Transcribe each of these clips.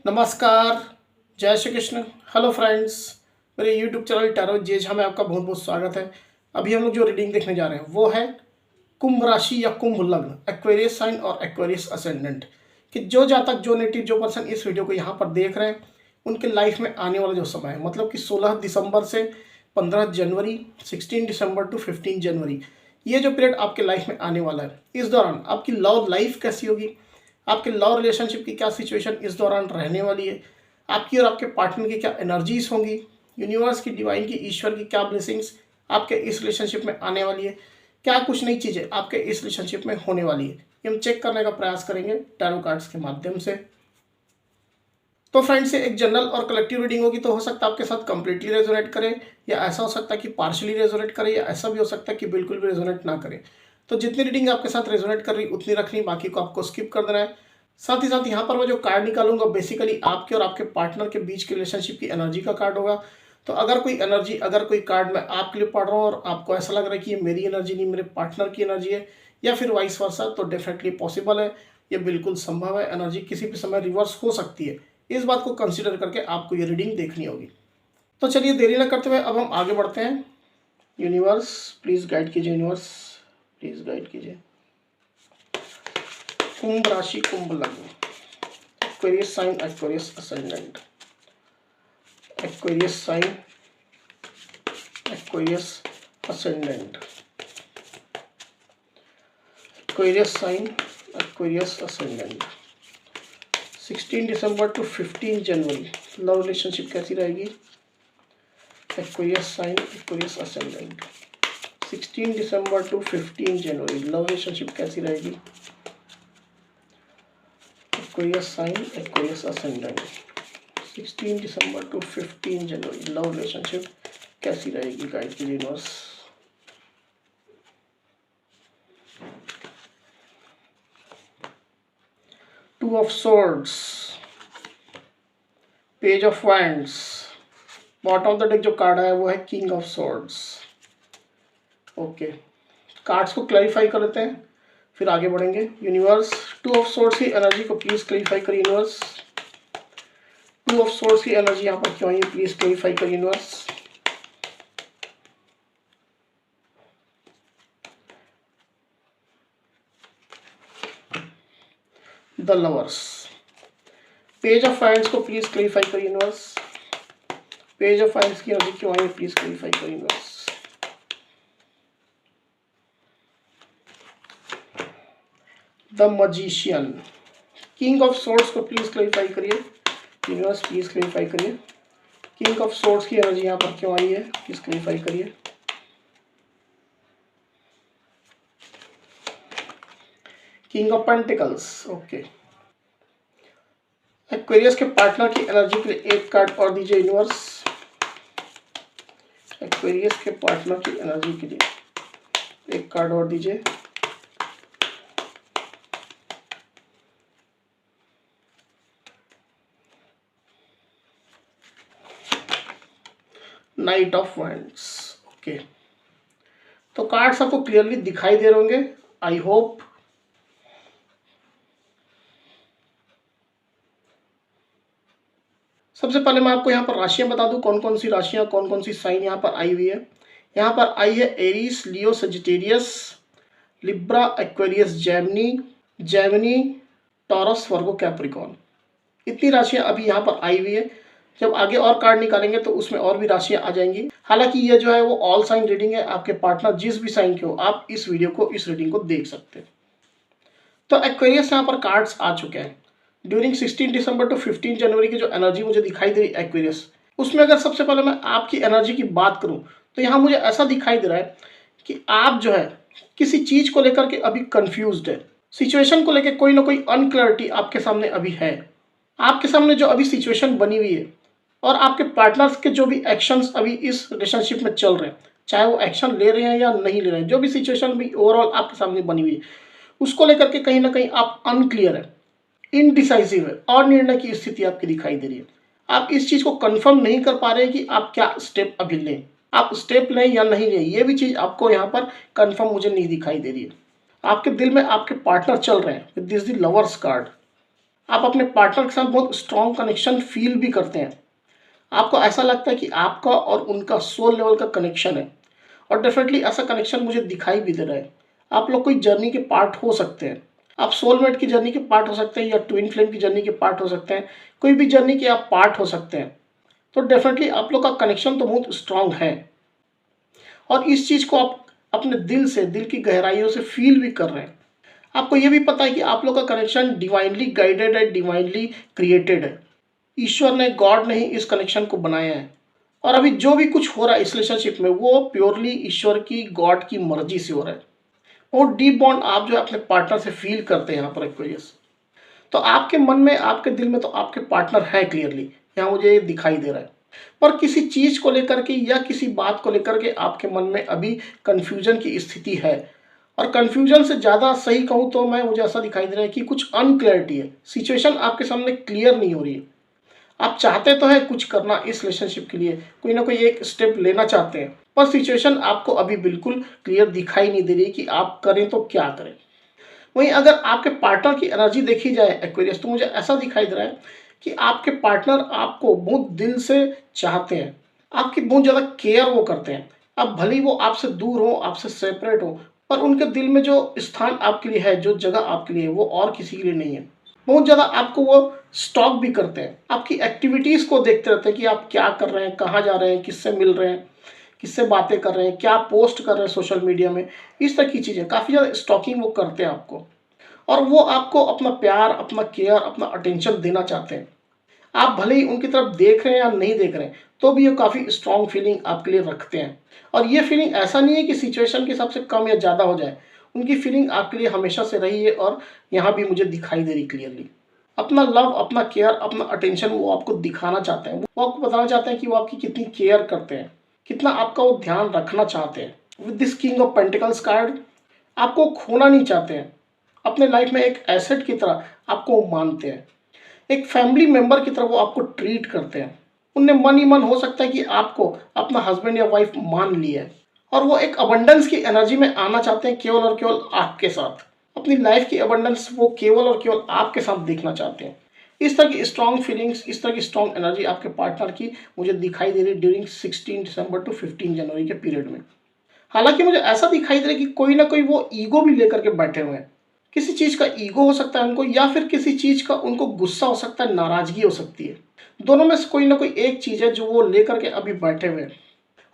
नमस्कार, जय Shri Krishna. Hello friends, मेरे यूट्यूब चैनल टैरो जेझा में आपका बहुत बहुत स्वागत है। अभी हम लोग जो रीडिंग देखने जा रहे हैं वो है कुंभ राशि या कुंभ लग्न, एक्वेरियस साइन और एक्वेरियस असेंडेंट। कि जो जातक, जो नेटिव, जो पर्सन इस वीडियो को यहाँ पर देख रहे हैं उनके लाइफ में आने वाला जो समय है, मतलब कि 16 दिसंबर से 15 जनवरी, 16 दिसंबर टू 15 जनवरी, ये जो पीरियड आपके लाइफ में आने वाला है, इस दौरान आपकी लव लाइफ कैसी होगी, आपके लव रिलेशनशिप की क्या सिचुएशन इस दौरान रहने वाली है, आपकी और आपके पार्टनर की क्या एनर्जीज होंगी, यूनिवर्स की, डिवाइन की, ईश्वर की क्या ब्लेसिंग्स आपके इस रिलेशनशिप में आने वाली है, क्या कुछ नई चीज़ें आपके इस रिलेशनशिप में होने वाली है, ये हम चेक करने का प्रयास करेंगे टैरो कार्ड्स के माध्यम से। तो फ्रेंड्स, ये एक जनरल और कलेक्टिव रीडिंग होगी, तो हो सकता है आपके साथ कंप्लीटली रेजोनेट करे, या ऐसा हो सकता है कि पार्शली रेजोनेट करे, या ऐसा भी हो सकता है कि बिल्कुल भी रेजोनेट ना करे। तो जितनी रीडिंग आपके साथ रेजोनेट कर रही उतनी रखनी, बाकी को आपको स्किप कर देना है। साथ ही साथ यहाँ पर मैं जो कार्ड निकालूंगा बेसिकली आपके और आपके पार्टनर के बीच की रिलेशनशिप की एनर्जी का कार्ड होगा। तो अगर कोई एनर्जी, अगर कोई कार्ड मैं आपके लिए पढ़ रहा हूँ और आपको ऐसा लग रहा है कि ये मेरी एनर्जी नहीं, मेरे पार्टनर की एनर्जी है, या फिर वाइस वर्सा, तो डेफिनेटली पॉसिबल है, ये बिल्कुल संभव है। एनर्जी किसी भी समय रिवर्स हो सकती है, इस बात को कंसिडर करके आपको ये रीडिंग देखनी होगी। तो चलिए देरी न करते हुए अब हम आगे बढ़ते हैं। यूनिवर्स प्लीज गाइड कीजिए, यूनिवर्स प्लीज गाइड कीजिए। कुंभ राशि, कुंभ लग्न, Aquarius sign, Aquarius ascendant, Aquarius sign, Aquarius ascendant, Aquarius sign, Aquarius ascendant. 16 December to 15 January love relationship कैसी रहेगी? Aquarius sign, Aquarius ascendant. 16 December to 15 January love relationship कैसी रहेगी? Aquarius sign, Aquarius ascendant. 16 December to 15 January love relationship कैसी रहेगी? Guide कीजिए universe. Two of swords, page of wands, bottom of the deck जो card है वो है king of swords. Okay, cards को क्लैरिफाई कर लेते हैं, फिर आगे बढ़ेंगे। यूनिवर्स, टू ऑफ सोर्ड्स की एनर्जी को प्लीज क्लैरिफाई करिए यूनिवर्स। टू ऑफ सोर्ड्स की एनर्जी यहाँ पर क्यों आई, प्लीज क्लैरिफाई करिए universe. The lovers, page of wands को प्लीज क्लैरिफाई करिए यूनिवर्स। पेज ऑफ वैंड्स की एनर्जी क्यों आई, प्लीज क्लैरिफाई करिए universe. The magician, king of swords को प्लीज क्लैरिफाई करिए यूनिवर्स, प्लीज क्लैरिफाई करिए। किंग ऑफ सोर्ड्स की एनर्जी यहाँ पर क्यों आई है, प्लीज क्लैरिफाई करिए। King of pentacles, okay. Aquarius के पार्टनर की एनर्जी के लिए एक कार्ड और दीजिए यूनिवर्स। एक्वेरियस के पार्टनर की एनर्जी के लिए एक कार्ड और दीजिए। Night of wands, okay. तो कार्ड्स आपको क्लियरली दिखाई दे रहे होंगे, आई होप। सबसे पहले मैं आपको यहाँ पर राशियां बता दूं, कौन कौन सी राशियां, कौन कौन सी साइन यहाँ पर आई हुई है। यहाँ पर आई है Aries, Leo, Sagittarius, Libra, Aquarius, Gemini, Gemini, Taurus, Virgo, Capricorn. इतनी राशियां अभी यहाँ पर आई हुई है। जब आगे और कार्ड निकालेंगे तो उसमें और भी राशियां आ जाएंगी। हालांकि ये जो है वो ऑल साइन रीडिंग है, आपके पार्टनर जिस भी साइन के हो आप इस वीडियो को, इस रीडिंग को देख सकते हैं। तो एक्वेरियस यहाँ पर कार्ड्स आ चुके हैं। ड्यूरिंग 16 दिसंबर टू 15 जनवरी की जो एनर्जी मुझे दिखाई दे रही एक्वेरियस, उसमें अगर सबसे पहले मैं आपकी एनर्जी की बात करूं तो यहाँ मुझे ऐसा दिखाई दे रहा है कि आप जो है किसी चीज को लेकर के अभी कंफ्यूज्ड है। सिचुएशन को लेकर कोई ना कोई अनक्लैरिटी आपके सामने अभी है। आपके सामने जो अभी सिचुएशन बनी हुई है और आपके पार्टनर्स के जो भी एक्शंस अभी इस रिलेशनशिप में चल रहे हैं, चाहे वो एक्शन ले रहे हैं या नहीं ले रहे हैं, जो भी सिचुएशन भी ओवरऑल आपके सामने बनी हुई है, उसको लेकर के कहीं ना कहीं आप अनक्लियर है, इनडिसाइसिव है, और निर्णय की स्थिति आपकी दिखाई दे रही है। आप इस चीज को कंफर्म नहीं कर पा रहे हैं कि आप क्या स्टेप अभी लें, आप स्टेप लें या नहीं लें, ये भी चीज आपको यहाँ पर कंफर्म मुझे नहीं दिखाई दे रही है। आपके दिल में आपके पार्टनर चल रहे हैं with this the lovers card. आप अपने पार्टनर के साथ बहुत स्ट्रॉन्ग कनेक्शन फील भी करते हैं। आपको ऐसा लगता है कि आपका और उनका सोल लेवल का कनेक्शन है, और डेफिनेटली ऐसा कनेक्शन मुझे दिखाई भी दे रहा है। आप लोग कोई जर्नी के पार्ट हो सकते हैं। आप सोलमेट की जर्नी के पार्ट हो सकते हैं, या ट्विन फ्लेम की जर्नी के पार्ट हो सकते हैं। कोई भी जर्नी के आप पार्ट हो सकते हैं। तो डेफिनेटली आप लोग का कनेक्शन तो बहुत स्ट्रांग है, और इस चीज़ को आप अपने दिल से, दिल की गहराइयों से फील भी कर रहे हैं। आपको ये भी पता है कि आप लोग का कनेक्शन डिवाइनली गाइडेड है, डिवाइनली क्रिएटेड है। ईश्वर ने, गॉड ने ही इस कनेक्शन को बनाया है। और अभी जो भी कुछ हो रहा है इस रिलेशनशिप में, वो प्योरली ईश्वर की, गॉड की मर्जी से हो रहा है। बहुत डीप बॉन्ड आप जो है अपने पार्टनर से फील करते हैं यहाँ पर एक्वेरियस। तो आपके मन में, आपके दिल में तो आपके पार्टनर है क्लियरली, यहाँ मुझे दिखाई दे रहा है। पर किसी चीज को लेकर के या किसी बात को लेकर के आपके मन में अभी कंफ्यूजन की स्थिति है। और कंफ्यूजन से ज्यादा सही कहूँ तो मैं, मुझे ऐसा दिखाई दे रहा है कि कुछ अनक्लैरिटी है, सिचुएशन आपके सामने क्लियर नहीं हो रही है। आप चाहते तो है कुछ करना इस रिलेशनशिप के लिए, कोई ना कोई एक स्टेप लेना चाहते हैं, पर सिचुएशन आपको अभी बिल्कुल क्लियर दिखाई नहीं दे रही कि आप करें तो क्या करें। वहीं अगर आपके पार्टनर की एनर्जी देखी जाए एक्वेरियस, तो मुझे ऐसा दिखाई दे रहा है कि आपके पार्टनर आपको बहुत दिल से चाहते हैं। आपकी बहुत ज़्यादा केयर वो करते हैं। अब भले ही वो आपसे दूर हो, आपसे सेपरेट हो, पर उनके दिल में जो स्थान आपके लिए है, जो जगह आपके लिए है, वो और किसी के लिए नहीं है। बहुत ज़्यादा आपको वो स्टॉक भी करते हैं, आपकी एक्टिविटीज़ को देखते रहते हैं कि आप क्या कर रहे हैं, कहाँ जा रहे हैं, किससे मिल रहे हैं, किससे बातें कर रहे हैं, क्या पोस्ट कर रहे हैं सोशल मीडिया में। इस तरह की चीज़ें काफ़ी ज़्यादा स्टॉकिंग वो करते हैं आपको। और वो आपको अपना प्यार, अपना केयर, अपना अटेंशन देना चाहते हैं। आप भले ही उनकी तरफ देख रहे हैं या नहीं देख रहे हैं, तो भी ये काफ़ी स्ट्रॉन्ग फीलिंग आपके लिए रखते हैं। और ये फीलिंग ऐसा नहीं है कि सिचुएशन के हिसाब से कम या ज़्यादा हो जाए। उनकी फीलिंग आपके लिए हमेशा से रही है, और यहाँ भी मुझे दिखाई दे रही क्लियरली। अपना लव, अपना केयर, अपना अटेंशन वो आपको दिखाना चाहते हैं। वो आपको बताना चाहते हैं कि वो आपकी कितनी केयर करते हैं, कितना आपका वो ध्यान रखना चाहते हैं। With this king of pentacles card, आपको खोना नहीं चाहते हैं। अपने लाइफ में एक एसेट की तरह आपको वो मानते हैं। एक फैमिली मेंबर की तरह वो आपको ट्रीट करते हैं। उन्हें मन ही मन हो सकता है कि आपको अपना हस्बैंड या वाइफ मान लिया है, और वो एक अबंडेंस की एनर्जी में आना चाहते हैं, केवल और केवल आपके साथ। अपनी लाइफ की अबंडेंस वो केवल और केवल आपके साथ देखना चाहते हैं। इस तरह की स्ट्रॉन्ग फीलिंग्स, इस तरह की स्ट्रॉन्ग एनर्जी आपके पार्टनर की मुझे दिखाई दे रही ड्यूरिंग 16 दिसंबर टू 15 जनवरी के पीरियड में। हालांकि मुझे ऐसा दिखाई दे रहा है कि कोई ना कोई वो ईगो भी लेकर के बैठे हुए हैं। किसी चीज़ का ईगो हो सकता है उनको, या फिर किसी चीज़ का उनको गुस्सा हो सकता है, नाराज़गी हो सकती है। दोनों में से कोई ना कोई एक चीज़ है जो वो लेकर के अभी बैठे हुए हैं।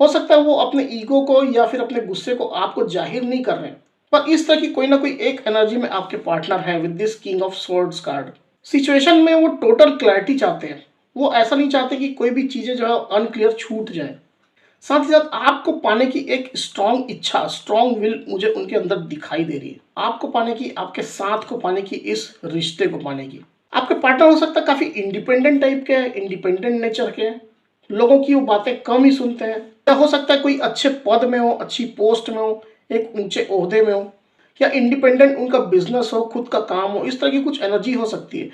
हो सकता है वो अपने ईगो को या फिर अपने गुस्से को आपको जाहिर नहीं कर रहे हैं, पर इस तरह की कोई ना कोई एक एनर्जी में आपके पार्टनर हैं with this king of swords card. Situation में वो टोटल क्लैरिटी चाहते हैं। वो ऐसा नहीं चाहते कि कोई भी चीज़ें जो है अनक्लियर छूट जाए। साथ ही साथ आपको पाने की एक स्ट्रॉन्ग इच्छा, स्ट्रॉन्ग विल मुझे उनके अंदर दिखाई दे रही है। आपको पाने की, आपके साथ को पाने की, इस रिश्ते को पाने की। आपके पार्टनर हो सकता है काफ़ी इंडिपेंडेंट टाइप के हैं, इंडिपेंडेंट नेचर के हैं, लोगों की वो बातें कम ही सुनते हैं। या हो सकता है कोई अच्छे पद में हो, अच्छी पोस्ट में हो, एक ऊंचे ओहदे में हो, या इंडिपेंडेंट उनका बिजनेस हो, खुद का काम हो। इस तरह की कुछ एनर्जी हो सकती है।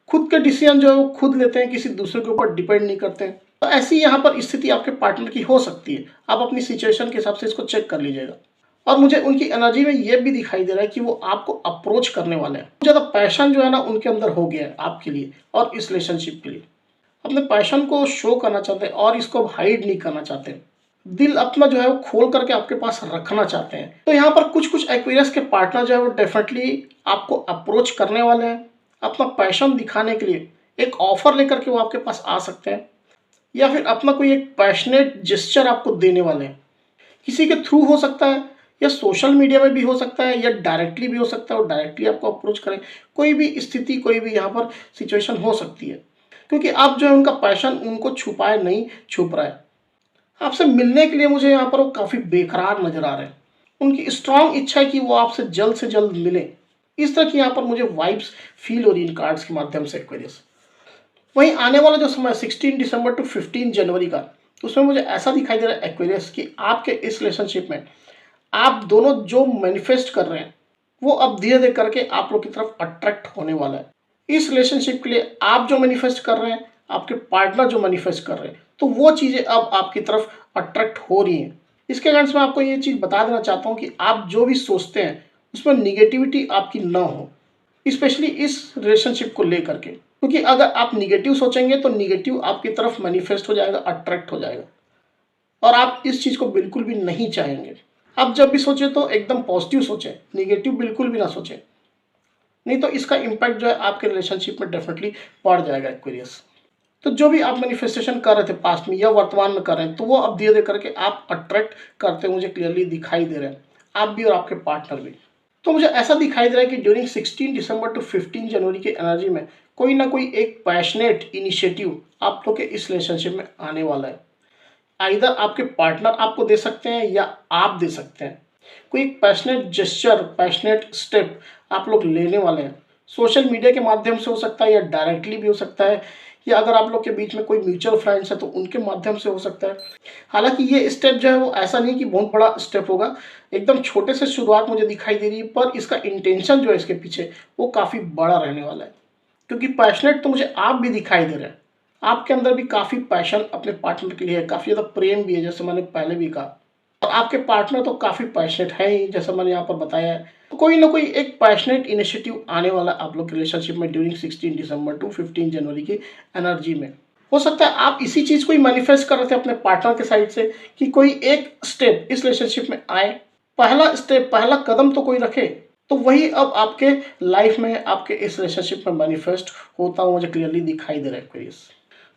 खुद के डिसीजन जो है वो खुद लेते हैं, किसी दूसरे के ऊपर डिपेंड नहीं करते हैं। तो ऐसी यहाँ पर स्थिति आपके पार्टनर की हो सकती है। आप अपनी सिचुएशन के हिसाब से इसको चेक कर लीजिएगा। और मुझे उनकी एनर्जी में ये भी दिखाई दे रहा है कि वो आपको अप्रोच करने वाले हैं। ज़्यादा पैशन जो है ना उनके अंदर हो गया है आपके लिए और इस रिलेशनशिप के लिए। अपने पैशन को शो करना चाहते हैं, और इसको हाइड नहीं करना चाहते। दिल अपना जो है वो खोल करके आपके पास रखना चाहते हैं। तो यहाँ पर कुछ कुछ एक्वेरियस के पार्टनर जो है वो डेफिनेटली आपको अप्रोच करने वाले हैं। अपना पैशन दिखाने के लिए एक ऑफर लेकर के वो आपके पास आ सकते हैं, या फिर अपना कोई एक पैशनेट जेस्चर आपको देने वाले हैं। किसी के थ्रू हो सकता है, या सोशल मीडिया में भी हो सकता है, या डायरेक्टली भी हो सकता है, और डायरेक्टली आपको अप्रोच करें। कोई भी स्थिति, कोई भी यहाँ पर सिचुएशन हो सकती है, क्योंकि आप जो है उनका पैशन उनको छुपाए नहीं छुप रहा है। आपसे मिलने के लिए मुझे यहाँ पर वो काफ़ी बेकरार नजर आ रहे हैं। उनकी स्ट्रांग इच्छा है कि वो आपसे जल्द से जल्द मिले। इस तरह की यहाँ पर मुझे वाइब्स फील हो रही है इन कार्ड्स के माध्यम से एक्वेरियस। वहीं आने वाला जो समय 16 दिसंबर टू 15 जनवरी का, उसमें मुझे ऐसा दिखाई दे रहा है एक्वेरियस कि आपके इस रिलेशनशिप में आप दोनों जो मैनिफेस्ट कर रहे हैं वो अब धीरे धीरे करके आप लोग की तरफ अट्रैक्ट होने वाला है। इस रिलेशनशिप के लिए आप जो मैनिफेस्ट कर रहे हैं, आपके पार्टनर जो मैनिफेस्ट कर रहे हैं, तो वो चीज़ें अब आपकी तरफ अट्रैक्ट हो रही हैं। इसके कारण मैं आपको ये चीज़ बता देना चाहता हूँ कि आप जो भी सोचते हैं उसमें निगेटिविटी आपकी ना हो। स्पेशली इस रिलेशनशिप को लेकर के, क्योंकि अगर आप निगेटिव सोचेंगे तो निगेटिव आपकी तरफ मैनिफेस्ट हो जाएगा, अट्रैक्ट हो जाएगा, और आप इस चीज़ को बिल्कुल भी नहीं चाहेंगे। आप जब भी सोचें तो एकदम पॉजिटिव सोचें, निगेटिव बिल्कुल भी ना सोचें, नहीं तो इसका इम्पैक्ट जो है आपके रिलेशनशिप में डेफिनेटली पड़ जाएगा एक्वेरियस। तो जो भी आप मैनिफेस्टेशन कर रहे थे पास्ट में या वर्तमान में कर रहे हैं, तो वो अब धीरे धीरे करके आप अट्रैक्ट करते मुझे क्लियरली दिखाई दे रहे हैं, आप भी और आपके पार्टनर भी। तो मुझे ऐसा दिखाई दे रहा है कि ड्यूरिंग 16 दिसंबर टू 15 जनवरी की एनर्जी में कोई ना कोई एक पैशनेट इनिशिएटिव आप लोग के इस रिलेशनशिप में आने वाला है। आइदर आपके पार्टनर आपको दे सकते हैं या आप दे सकते हैं। कोई एक पैशनेट जेस्चर, पैशनेट स्टेप आप लोग लेने वाले हैं। सोशल मीडिया के माध्यम से हो सकता है या डायरेक्टली भी हो सकता है, या अगर आप लोग के बीच में कोई म्यूचुअल फ्रेंड्स है तो उनके माध्यम से हो सकता है। हालांकि ये स्टेप जो है वो ऐसा नहीं कि बहुत बड़ा स्टेप होगा, एकदम छोटे से शुरुआत मुझे दिखाई दे रही है, पर इसका इंटेंशन जो है इसके पीछे वो काफ़ी बड़ा रहने वाला है। क्योंकि पैशनेट तो मुझे आप भी दिखाई दे रहे हैं, आपके अंदर भी काफ़ी पैशन अपने पार्टनर के लिए है, काफ़ी ज़्यादा प्रेम भी है, जैसे मैंने पहले भी कहा। और आपके पार्टनर तो काफ़ी पैशनेट है ही, जैसा मैंने यहाँ पर बताया है। तो कोई ना कोई एक पैशनेट इनिशिएटिव आने वाला आप लोग के रिलेशनशिप में ड्यूरिंग 16 दिसंबर टू 15 जनवरी की एनर्जी में। हो सकता है आप इसी चीज़ को ही मैनिफेस्ट कर रहे थे अपने पार्टनर के साइड से कि कोई एक स्टेप इस रिलेशनशिप में आए, पहला स्टेप, पहला कदम तो कोई रखे। तो वही अब आपके लाइफ में, आपके इस रिलेशनशिप में मैनिफेस्ट होता हुआ मुझे क्लियरली दिखाई दे रहा है एक्वेरियस।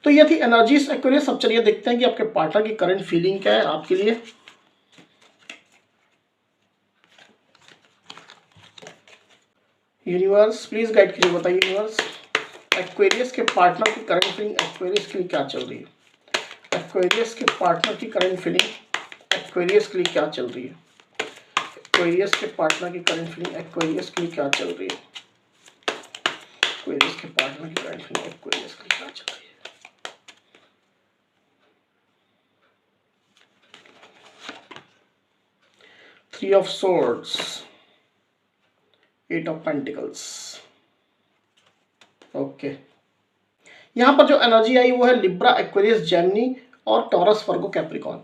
तो ये थी एनर्जीज एक्वेरियस। अब चलिए देखते हैं कि आपके पार्टनर की करंट फीलिंग क्या है आपके लिए। यूनिवर्स प्लीज गाइड कीजिए, बताइए यूनिवर्स एक्वेरियस के पार्टनर की करंट फीलिंग एक्वेरियस के लिए क्या चल रही है। एक्वेरियस के पार्टनर की करंट फीलिंग एक्वेरियस के लिए क्या चल रही है। एक्वेरियस के पार्टनर की करंट फीलिंग एक्वेरियस के लिए क्या चल रही है। एक्वेरियस के पार्टनर की करंट फीलिंग एक्वेरियस के लिए क्या चल रही है। 3 of Swords, 8 of Pentacles। Okay, यहाँ पर जो एनर्जी आई वो है लिब्रा, एक्वेरियस, जेमिनी और टॉरस, वर्गो, कैप्रिकॉर्न।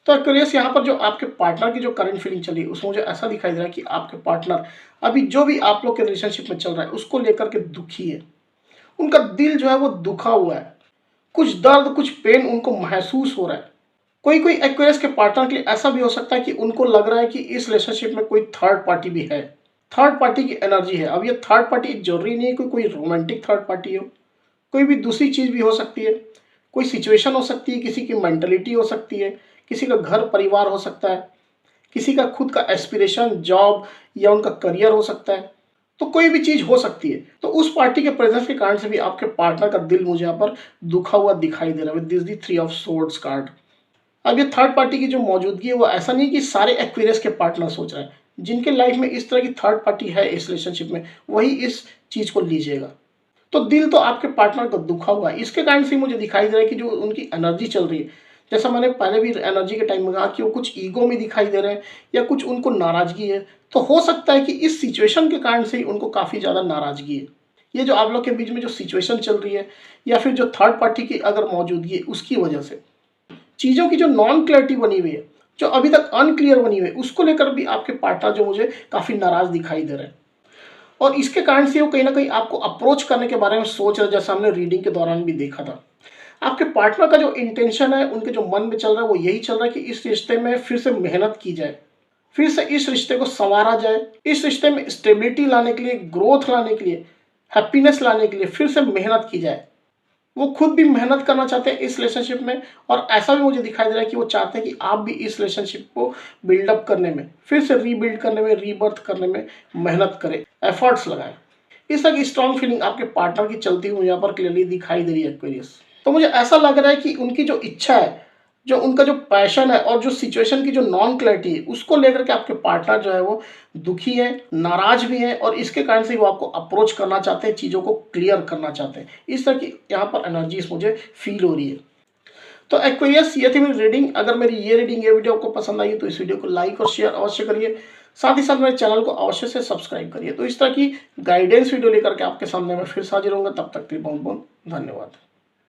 तो एक्वेरियस यहाँ पर जो आपके पार्टनर की जो करंट फीलिंग चली उसमें मुझे ऐसा दिखाई दे रहा है कि आपके पार्टनर अभी जो भी आप लोग के रिलेशनशिप में चल रहा है उसको लेकर के दुखी है। उनका दिल जो है वो दुखा हुआ है, कुछ दर्द, कुछ पेन उनको महसूस हो रहा है। कोई कोई एक्वेरियस के पार्टनर के लिए ऐसा भी हो सकता है कि उनको लग रहा है कि इस रिलेशनशिप में कोई थर्ड पार्टी भी है, थर्ड पार्टी की एनर्जी है। अब ये थर्ड पार्टी जरूरी नहीं है कोई रोमांटिक थर्ड पार्टी हो, कोई भी दूसरी चीज़ भी हो सकती है, कोई सिचुएशन हो सकती है, किसी की मेंटलिटी हो सकती है, किसी का घर परिवार हो सकता है, किसी का खुद का एस्पिरेशन, जॉब या उनका करियर हो सकता है। तो कोई भी चीज़ हो सकती है। तो उस पार्टी के प्रेजेंस के कारण से भी आपके पार्टनर का दिल मुझे यहाँ पर दुखा हुआ दिखाई दे रहा है with this the 3 of Swords card. अब ये थर्ड पार्टी की जो मौजूदगी है वो ऐसा नहीं कि सारे एक्वेरियस के पार्टनर सोच रहे हैं, जिनके लाइफ में इस तरह की थर्ड पार्टी है इस रिलेशनशिप में वही इस चीज़ को लीजिएगा। तो दिल तो आपके पार्टनर का दुखा हुआ है, इसके कारण से मुझे दिखाई दे रहा है कि जो उनकी एनर्जी चल रही है, जैसा मैंने पहले भी एनर्जी के टाइम में कहा कि वो कुछ ईगो में दिखाई दे रहे हैं या कुछ उनको नाराजगी है। तो हो सकता है कि इस सिचुएशन के कारण से ही उनको काफ़ी ज़्यादा नाराजगी है। ये जो आप लोग के बीच में जो सिचुएशन चल रही है या फिर जो थर्ड पार्टी की अगर मौजूदगी है उसकी वजह से चीज़ों की जो नॉन क्लैरिटी बनी हुई है, जो अभी तक अनक्लियर बनी हुई है, उसको लेकर भी आपके पार्टनर जो मुझे काफ़ी नाराज दिखाई दे रहे हैं। और इसके कारण से वो कहीं ना कहीं आपको अप्रोच करने के बारे में सोच रहे, जैसा हमने रीडिंग के दौरान भी देखा था। आपके पार्टनर का जो इंटेंशन है, उनके जो मन में चल रहा है वो यही चल रहा है कि इस रिश्ते में फिर से मेहनत की जाए, फिर से इस रिश्ते को संवारा जाए, इस रिश्ते में स्टेबिलिटी लाने के लिए, ग्रोथ लाने के लिए, हैप्पीनेस लाने के लिए फिर से मेहनत की जाए। वो खुद भी मेहनत करना चाहते हैं इस रिलेशनशिप में, और ऐसा भी मुझे दिखाई दे रहा है कि वो चाहते हैं कि आप भी इस रिलेशनशिप को बिल्डअप करने में, फिर से रीबिल्ड करने में, रीबर्थ करने में मेहनत करें, एफर्ट्स लगाएं। इस तरह की स्ट्रॉन्ग फीलिंग आपके पार्टनर की चलती हुई यहाँ पर क्लियरली दिखाई दे रही है एक्वेरियस। तो मुझे ऐसा लग रहा है कि उनकी जो इच्छा है, जो उनका जो पैशन है और जो सिचुएशन की जो नॉन क्लैरिटी है उसको लेकर के आपके पार्टनर जो है वो दुखी है, नाराज भी है, और इसके कारण से वो आपको अप्रोच करना चाहते हैं, चीज़ों को क्लियर करना चाहते हैं। इस तरह की यहाँ पर एनर्जीज मुझे फील हो रही है। तो एक्वेरियस, ये थी मेरी रीडिंग। अगर मेरी ये रीडिंग, ये वीडियो आपको पसंद आई तो इस वीडियो को लाइक और शेयर अवश्य करिए, साथ ही साथ मेरे चैनल को अवश्य से सब्सक्राइब करिए। तो इस तरह की गाइडेंस वीडियो लेकर के आपके सामने मैं फिर से हाजिर होऊंगा। तब तक के लिए बहुत बहुत धन्यवाद।